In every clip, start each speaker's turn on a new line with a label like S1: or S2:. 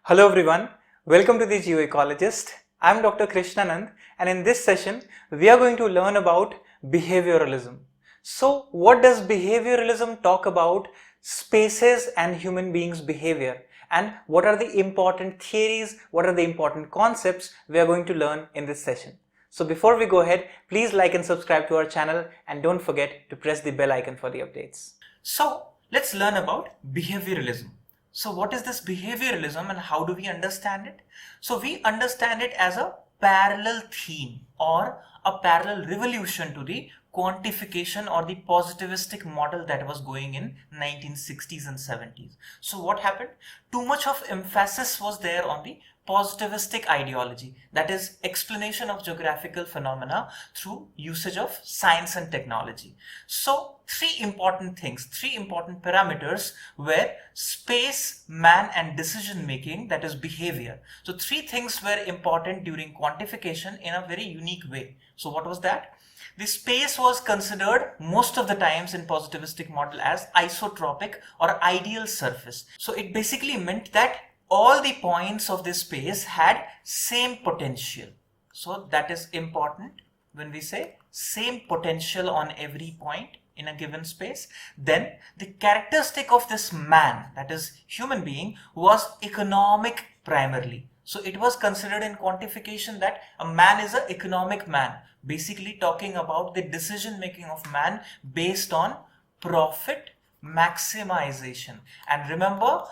S1: Hello everyone, welcome to the Geoecologist. I am Dr. Krishnanand and in this session we are going to learn about behavioralism. So what does behavioralism talk about spaces and human beings' behavior, and what are the important theories, what are the important concepts we are going to learn in this session. So before we go ahead, please like and subscribe to our channel and don't forget to press the bell icon for the updates. So let's learn about behavioralism. So what is this behavioralism and how do we understand it? So we understand it as a parallel theme or a parallel revolution to the quantification or the positivistic model that was going in 1960s and 70s. So what happened? Too much of emphasis was there on the positivistic ideology, that is explanation of geographical phenomena through usage of science and technology. So three important things, three important parameters were space, man and decision making, that is behavior. So three things were important during quantification in a very unique way. So what was that? The space was considered most of the times in positivistic model as isotropic or ideal surface. So it basically meant that all the points of this space had same potential. So that is important when we say same potential on every point in a given space. Then the characteristic of this man, that is human being, was economic primarily. So it was considered in quantification that a man is an economic man, basically talking about the decision making of man based on profit maximization. And remember,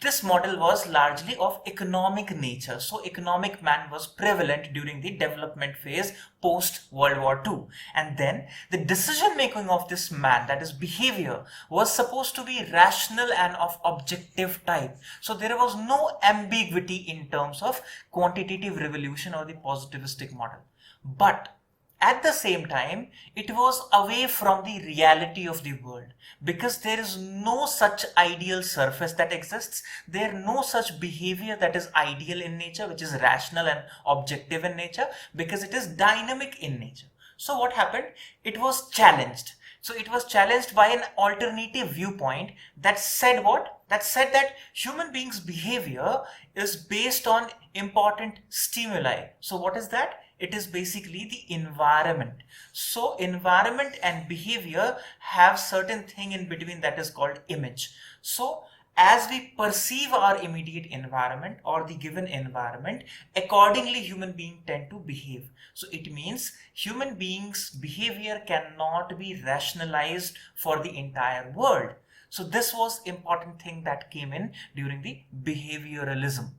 S1: this model was largely of economic nature. So economic man was prevalent during the development phase post World War II. And then the decision making of this man, that is behavior, was supposed to be rational and of objective type. So there was no ambiguity in terms of quantitative revolution or the positivistic model. But at the same time, it was away from the reality of the world, because there is no such ideal surface that exists. There is no such behavior that is ideal in nature, which is rational and objective in nature, because it is dynamic in nature. So what happened? It was challenged. So it was challenged by an alternative viewpoint that said what? That said that human beings' behavior is based on important stimuli. So what is that? It is basically the environment. So environment and behavior have certain thing in between that is called image. So as we perceive our immediate environment or the given environment, accordingly human beings tend to behave. So it means human beings' behavior cannot be rationalized for the entire world. So this was important thing that came in during the behavioralism.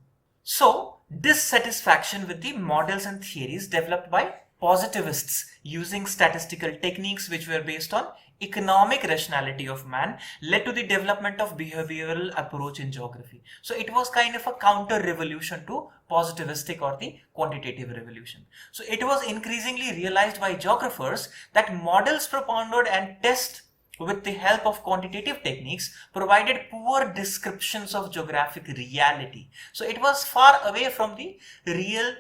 S1: So dissatisfaction with the models and theories developed by positivists using statistical techniques which were based on economic rationality of man led to the development of behavioral approach in geography. So it was kind of a counter revolution to positivistic or the quantitative revolution. So it was increasingly realized by geographers that models propounded and test with the help of quantitative techniques provided poor descriptions of geographic reality. So it was far away from the real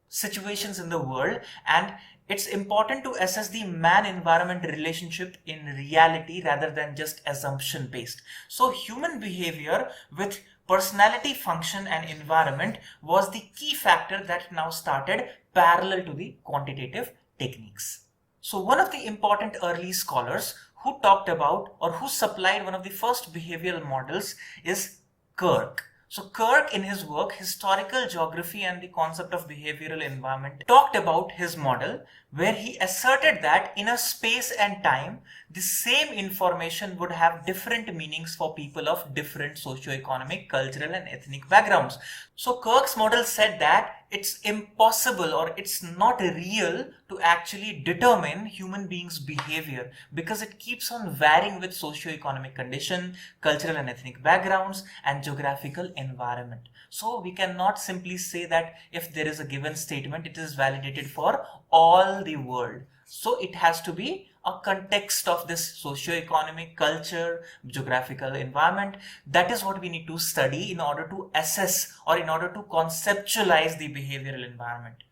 S1: situations in the world, and it's important to assess the man-environment relationship in reality rather than just assumption based. So human behavior with personality, function and environment was the key factor that now started parallel to the quantitative techniques. So one of the important early scholars who talked about or who supplied one of the first behavioral models is Kirk. So Kirk, in his work Historical Geography and the Concept of Behavioral Environment, talked about his model where he asserted that in a space and time the same information would have different meanings for people of different socio-economic, cultural and ethnic backgrounds. So Kirk's model said that it's impossible or it's not real to actually determine human beings' behavior because it keeps on varying with socio-economic condition, cultural and ethnic backgrounds and geographical environment. So we cannot simply say that if there is a given statement, it is validated for all the world. So it has to be a context of this socio-economic, culture, geographical environment. That is what we need to study in order to assess or in order to conceptualize the behavioral environment.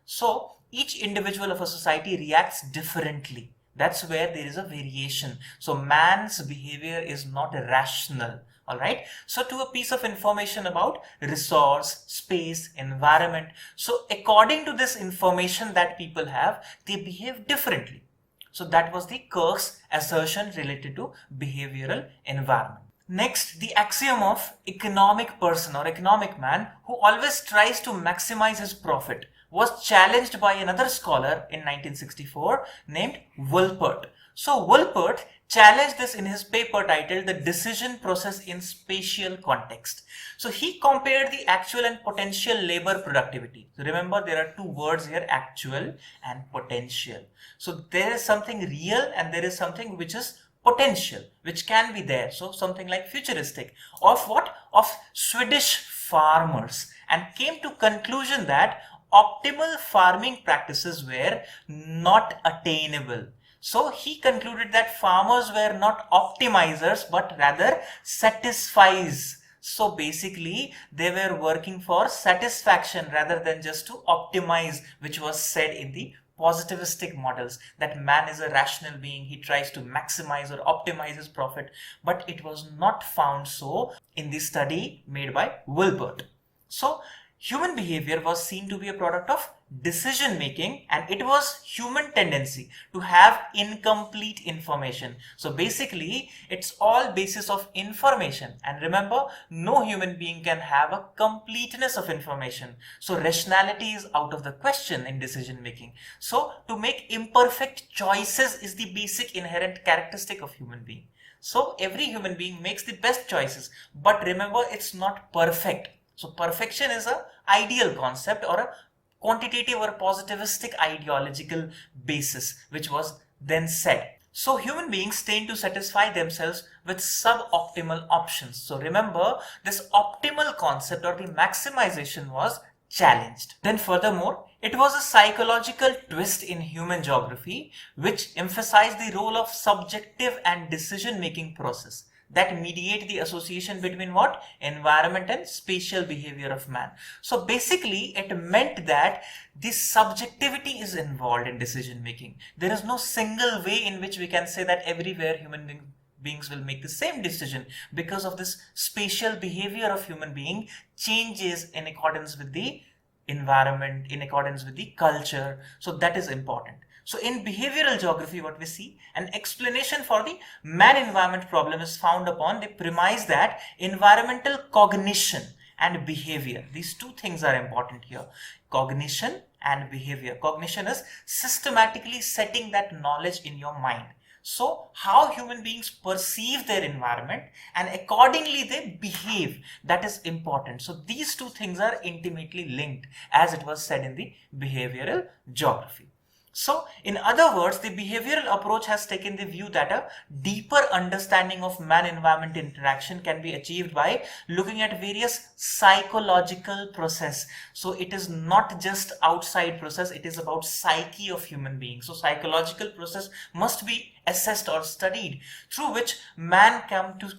S1: So each individual of a society reacts differently. That's where there is a variation. So man's behavior is not rational Alright, so to a piece of information about resource, space, environment. So according to this information that people have, they behave differently. So that was the Kirk's assertion related to behavioral environment. Next, the axiom of economic person or economic man who always tries to maximize his profit was challenged by another scholar in 1964 named Wolpert. So Wolpert challenged this in his paper titled The Decision Process in Spatial Context. So he compared the actual and potential labor productivity. So remember, there are two words here, actual and potential. So there is something real and there is something which is potential, which can be there. So something like futuristic of what? Of Swedish farmers, and came to conclusion that optimal farming practices were not attainable. So he concluded that farmers were not optimizers but rather satisfiers. So basically they were working for satisfaction rather than just to optimize, which was said in the positivistic models, that man is a rational being, he tries to maximize or optimize his profit, but it was not found so in the study made by Wolpert. So human behavior was seen to be a product of decision making, and it was human tendency to have incomplete information. So basically it's all basis of information, and remember, no human being can have a completeness of information. So rationality is out of the question in decision making. So to make imperfect choices is the basic inherent characteristic of human being. So every human being makes the best choices, but remember, it's not perfect. So perfection is an ideal concept or a quantitative or positivistic ideological basis, which was then said. So human beings tend to satisfy themselves with suboptimal options. So remember, this optimal concept or the maximization was challenged. Then furthermore, it was a psychological twist in human geography which emphasized the role of subjective and decision-making process that mediate the association between what? Environment and spatial behavior of man. So basically it meant that the subjectivity is involved in decision making. There is no single way in which we can say that everywhere human beings will make the same decision, because of this spatial behavior of human being changes in accordance with the environment, in accordance with the culture. So that is important. So in behavioral geography, what we see, an explanation for the man-environment problem is found upon the premise that environmental cognition and behavior, these two things are important here. Cognition and behavior. Cognition is systematically setting that knowledge in your mind. So how human beings perceive their environment and accordingly they behave, that is important. So these two things are intimately linked, as it was said in the behavioral geography. So in other words, the behavioral approach has taken the view that a deeper understanding of man-environment interaction can be achieved by looking at various psychological process. So it is not just outside process, it is about psyche of human beings. So psychological process must be assessed or studied, through which man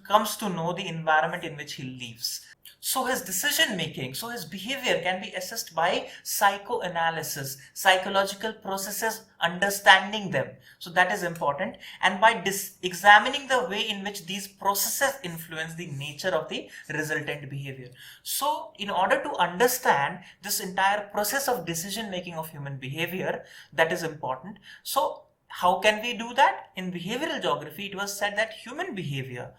S1: comes to know the environment in which he lives. So his decision making, so his behavior can be assessed by psychoanalysis, psychological processes, understanding them. So that is important. And by examining the way in which these processes influence the nature of the resultant behavior. So in order to understand this entire process of decision making of human behavior, that is important. So how can we do that? In behavioral geography, it was said that human behavior,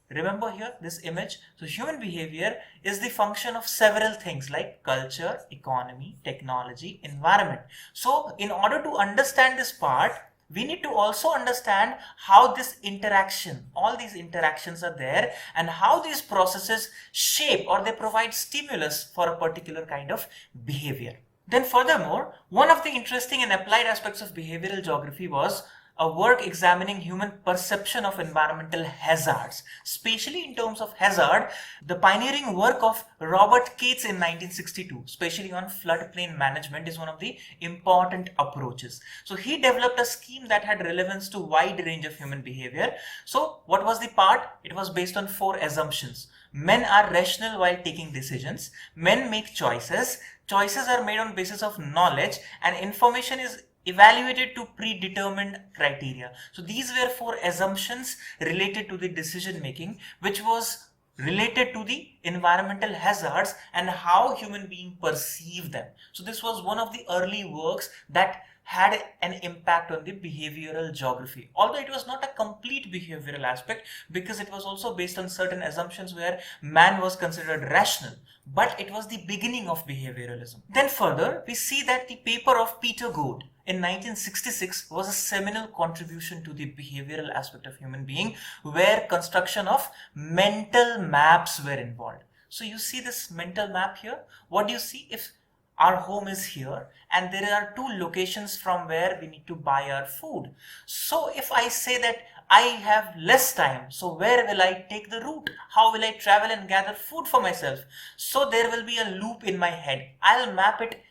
S1: remember here this image, so human behavior is the function of several things like culture, economy, technology, environment. So in order to understand this part, we need to also understand how this interaction, all these interactions are there, and how these processes shape or they provide stimulus for a particular kind of behavior. Then furthermore, one of the interesting and applied aspects of behavioral geography was a work examining human perception of environmental hazards, especially in terms of hazard. The pioneering work of Robert Cates in 1962, especially on floodplain management, is one of the important approaches. So he developed a scheme that had relevance to a wide range of human behavior. So what was the part? It was based on 4 assumptions. Men are rational while taking decisions. Men make choices. Choices are made on basis of knowledge, and information is evaluated to predetermined criteria. So these were 4 assumptions related to the decision making, which was related to the environmental hazards and how human beings perceive them. So this was one of the early works that had an impact on the behavioral geography, although it was not a complete behavioral aspect because it was also based on certain assumptions where man was considered rational, but it was the beginning of behavioralism. Then further, we see that the paper of Peter Gould in 1966 was a seminal contribution to the behavioral aspect of human being, where construction of mental maps were involved. So you see this mental map here. What do you see? If our home is here and there are two locations from where we need to buy our food. So if I say that I have less time, so where will I take the route? How will I travel and gather food for myself? So there will be a loop in my head. I'll map it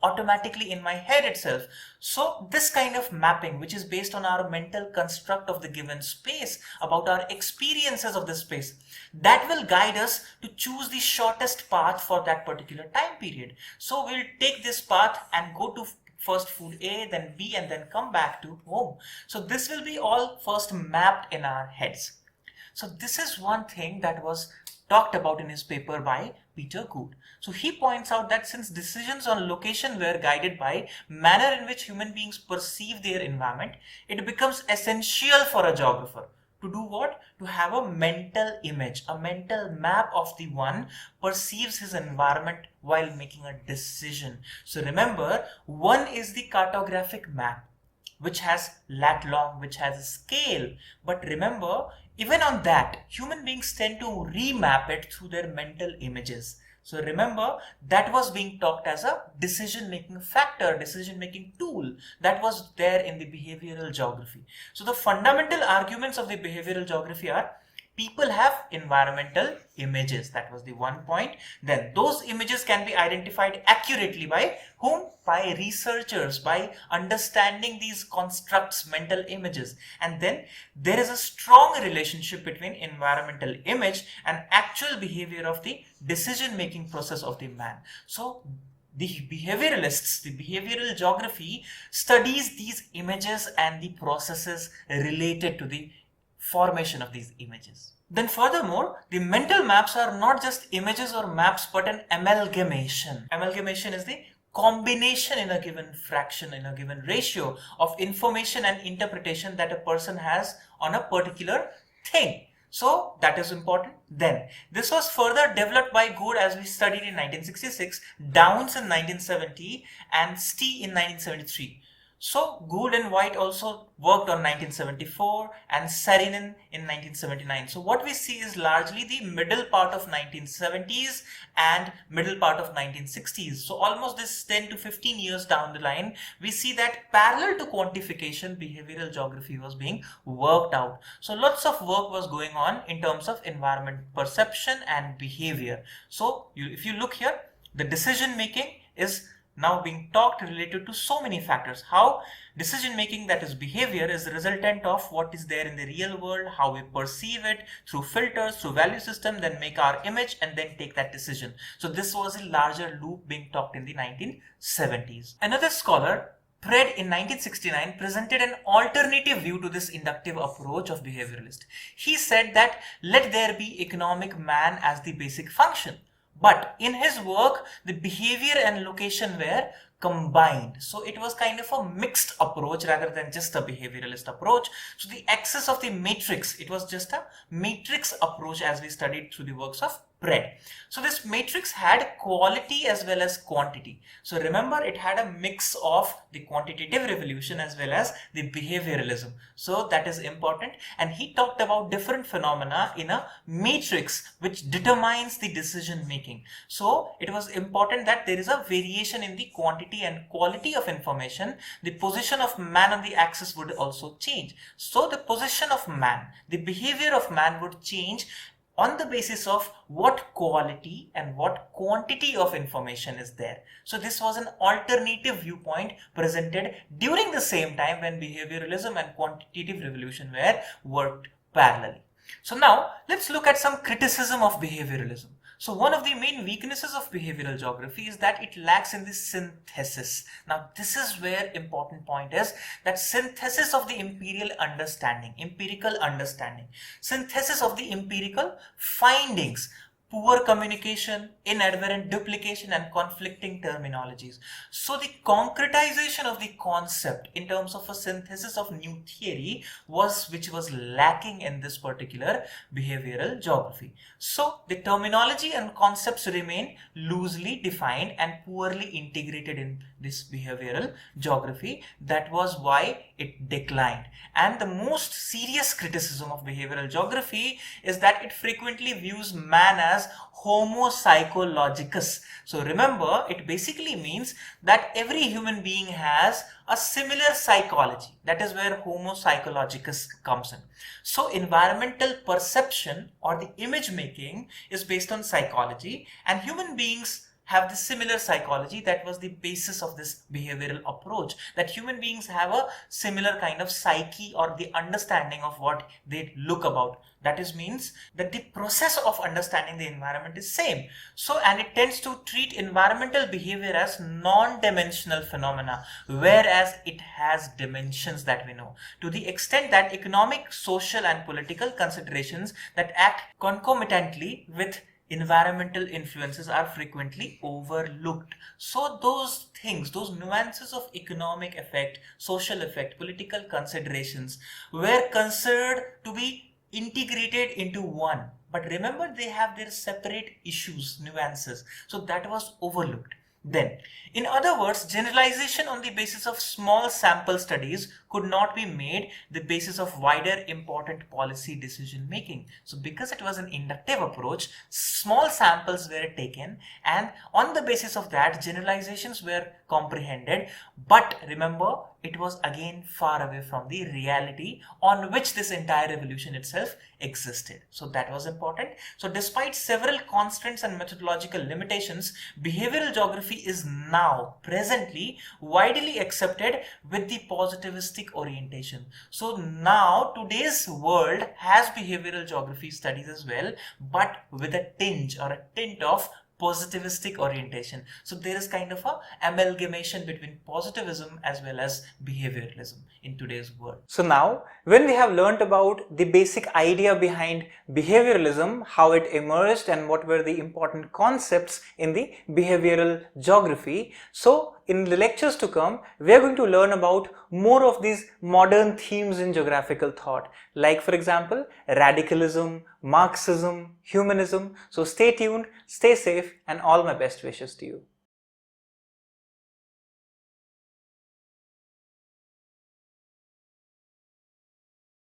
S1: automatically in my head itself. So this kind of mapping, which is based on our mental construct of the given space, about our experiences of the space, that will guide us to choose the shortest path for that particular time period. So we'll take this path and go to first food A, then B, and then come back to home. So this will be all first mapped in our heads. So this is one thing that was talked about in his paper by Peter Gould. So he points out that since decisions on location were guided by manner in which human beings perceive their environment, it becomes essential for a geographer to do what? To have a mental image, a mental map of the one perceives his environment while making a decision. So remember, one is the cartographic map, which has lat long, which has a scale. But remember, even on that, human beings tend to remap it through their mental images. So remember, that was being talked as a decision-making factor, decision-making tool that was there in the behavioral geography. So the fundamental arguments of the behavioral geography are: people have environmental images. That was the one point. Then those images can be identified accurately by whom? By researchers, by understanding these constructs, mental images. And then there is a strong relationship between environmental image and actual behavior of the decision-making process of the man. So the behavioralists, the behavioral geography studies these images and the processes related to the formation of these images. Then furthermore, the mental maps are not just images or maps, but an amalgamation. Amalgamation is the combination in a given fraction, in a given ratio of information and interpretation that a person has on a particular thing. So that is important. Then this was further developed by Gould, as we studied in 1966, Downs in 1970, and Stee in 1973. So Gould and White also worked on 1974 and Saarinen in 1979. So what we see is largely the middle part of 1970s and middle part of 1960s. So almost this 10 to 15 years down the line, we see that parallel to quantification, behavioral geography was being worked out. So lots of work was going on in terms of environment perception and behavior. So if you look here, the decision making is now being talked related to so many factors. How decision making, that is behavior, is the resultant of what is there in the real world, how we perceive it through filters, through value system, then make our image and then take that decision. So this was a larger loop being talked in the 1970s. Another scholar, Pred, in 1969 presented an alternative view to this inductive approach of behavioralist. He said that let there be economic man as the basic function. But in his work, the behavior and location were combined. So it was kind of a mixed approach rather than just a behavioralist approach. So the axis of the matrix, it was just a matrix approach as we studied through the works of Pred. So this matrix had quality as well as quantity. So remember, it had a mix of the quantitative revolution as well as the behavioralism. So that is important. And he talked about different phenomena in a matrix which determines the decision making. So it was important that there is a variation in the quantity and quality of information. The position of man on the axis would also change. So the position of man, the behavior of man would change on the basis of what quality and what quantity of information is there. So this was an alternative viewpoint presented during the same time when behavioralism and quantitative revolution were worked parallelly. So now let's look at some criticism of behavioralism. So one of the main weaknesses of behavioral geography is that it lacks in the synthesis. Now this is where important point is, that synthesis of the empirical understanding, synthesis of the empirical findings, poor communication, inadvertent duplication and conflicting terminologies. So the concretization of the concept in terms of a synthesis of new theory which was lacking in this particular behavioral geography. So the terminology and concepts remain loosely defined and poorly integrated in this behavioral geography. That was why it declined. And the most serious criticism of behavioral geography is that it frequently views man as Homo psychologicus. So remember, it basically means that every human being has a similar psychology. That is where Homo psychologicus comes in. So environmental perception or the image making is based on psychology, and human beings have the similar psychology. That was the basis of this behavioral approach, that human beings have a similar kind of psyche or the understanding of what they look about. That is means that the process of understanding the environment is same. So, and it tends to treat environmental behavior as non-dimensional phenomena, whereas it has dimensions that we know, to the extent that economic, social and political considerations that act concomitantly with environmental influences are frequently overlooked. So those things, those nuances of economic effect, social effect, political considerations were considered to be integrated into one. But remember, they have their separate issues, nuances. So that was overlooked. Then, in other words, generalization on the basis of small sample studies could not be made the basis of wider important policy decision making. So because it was an inductive approach, small samples were taken and on the basis of that generalizations were comprehended. But remember, it was again far away from the reality on which this entire revolution itself existed. So that was important. So despite several constraints and methodological limitations, behavioral geography is now presently widely accepted with the positivistic orientation. So now today's world has behavioral geography studies as well, but with a tinge or a tint of positivistic orientation. So there is kind of a amalgamation between positivism as well as behavioralism in today's world. So now when we have learnt about the basic idea behind behavioralism, how it emerged and what were the important concepts in the behavioral geography, so in the lectures to come, we are going to learn about more of these modern themes in geographical thought, like for example, radicalism, Marxism, humanism. So stay tuned, stay safe, and all my best wishes to you.